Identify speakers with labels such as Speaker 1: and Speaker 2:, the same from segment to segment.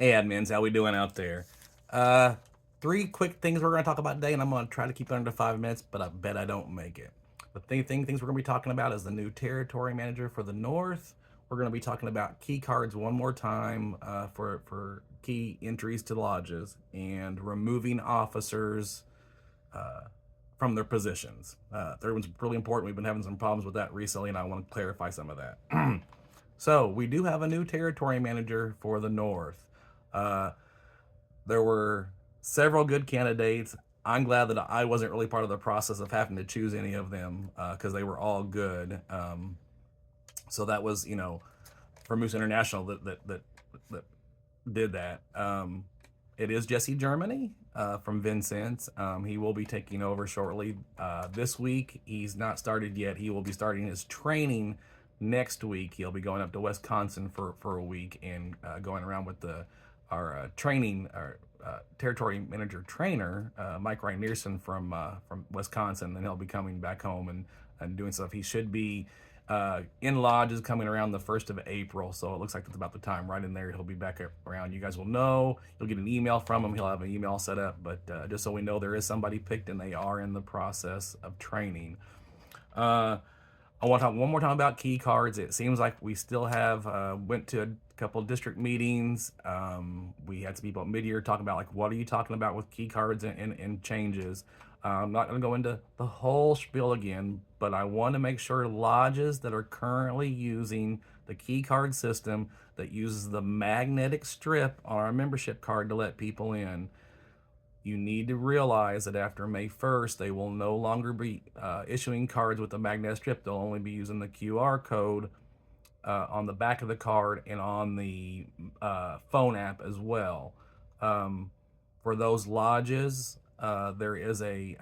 Speaker 1: Hey admins, how we doing out there? Uh, Three quick things we're going to talk about today, and I'm going to try to keep it under 5 minutes, but I bet I don't make it. The things we're going to be talking about is the new territory manager for the North. We're going to be talking about key cards one more time for key entries to lodges and removing officers from their positions. Third one's really important. We've been having some problems with that recently, and I want to clarify some of that. So we do have a new territory manager for the North. Uh, there were several good candidates. I'm glad that I wasn't really part of the process of having to choose any of them because they were all good. So that was, for Moose International that did that. It is Jesse Germany from Vincennes. He will be taking over shortly. This week, he's not started yet. He will be starting his training next week. He'll be going up to Wisconsin for a week and going around with our territory manager trainer, Mike Rynearson from Wisconsin. And he'll be coming back home and doing stuff. He should be in lodges coming around the 1st of April, so it looks like that's about the time. Right in there, he'll be back around. You guys will know. You'll get an email from him. He'll have an email set up, but just so we know, there is somebody picked, and they are in the process of training. I want to talk one more time about key cards. It seems like we still have went to a couple district meetings. We had some people at mid-year talking about like, what are you talking about with key cards and changes. I'm not going to go into the whole spiel again, but I want to make sure lodges that are currently using the key card system that uses the magnetic strip on our membership card to let people in, you need to realize that after May 1st, they will no longer be issuing cards with the magnetic strip. They'll only be using the QR code on the back of the card and on the phone app as well. For those lodges, there is a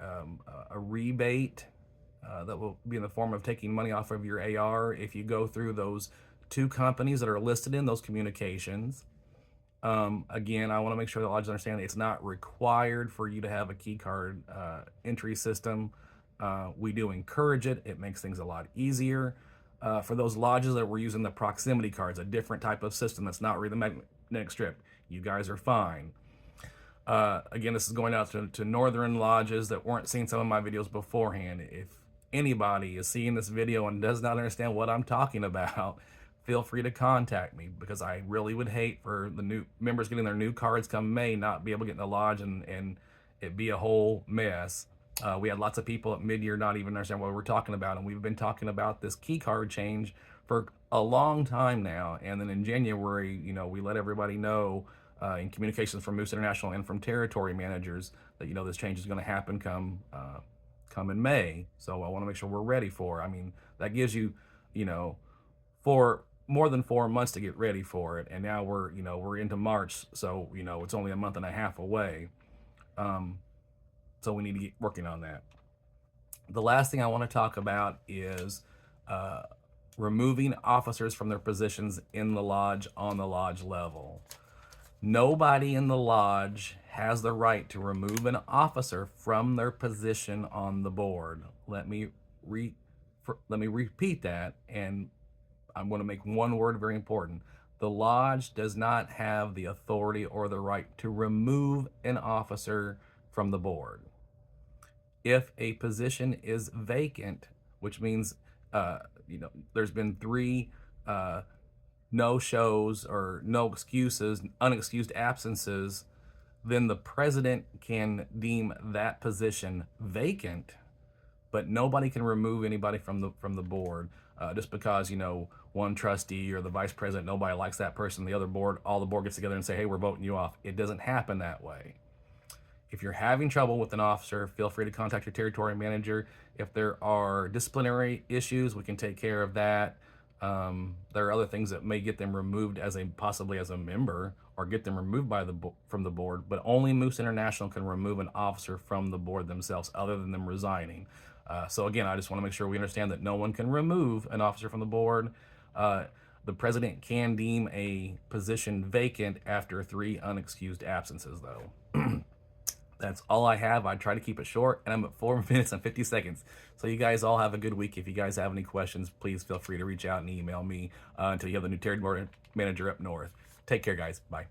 Speaker 1: rebate that will be in the form of taking money off of your AR if you go through those two companies that are listed in those communications. Again, I want to make sure the lodges understand it's not required for you to have a key card entry system. We do encourage it. It makes things a lot easier. For those lodges that were using the proximity cards, a different type of system that's not really the magnetic strip, you guys are fine. Again, this is going out to northern lodges that weren't seeing some of my videos beforehand. If anybody is seeing this video and does not understand what I'm talking about, feel free to contact me, because I really would hate for the new members getting their new cards come May not be able to get in the lodge and it be a whole mess. We had lots of people at mid-year not even understand what we're talking about, and we've been talking about this key card change for a long time now. And then in January, we let everybody know in communications from Moose International and from territory managers that this change is going to happen come in May. So I want to make sure we're ready for. I mean, that gives you, for more than 4 months to get ready for it, and now we're into March, so it's only a month and a half away. So we need to get working on that. The last thing I want to talk about is removing officers from their positions in the lodge on the lodge level. Nobody in the lodge has the right to remove an officer from their position on the board. Let me repeat that, and I'm going to make one word very important. The lodge does not have the authority or the right to remove an officer from the board. If a position is vacant, which means there's been 3 no shows or no excuses, unexcused absences, then the president can deem that position vacant, but nobody can remove anybody from the board just because one trustee or the vice president, nobody likes that person. All the board gets together and say, hey, we're voting you off. It doesn't happen that way. If you're having trouble with an officer, feel free to contact your territory manager. If there are disciplinary issues, we can take care of that. There are other things that may get them removed possibly as a member, or get them removed from the board, but only Moose International can remove an officer from the board themselves, other than them resigning. So again, I just want to make sure we understand that no one can remove an officer from the board. The president can deem a position vacant after 3 unexcused absences, though. That's all I have. I try to keep it short, and I'm at 4 minutes and 50 seconds. So you guys all have a good week. If you guys have any questions, please feel free to reach out and email me until you have the new territory manager up north. Take care, guys. Bye.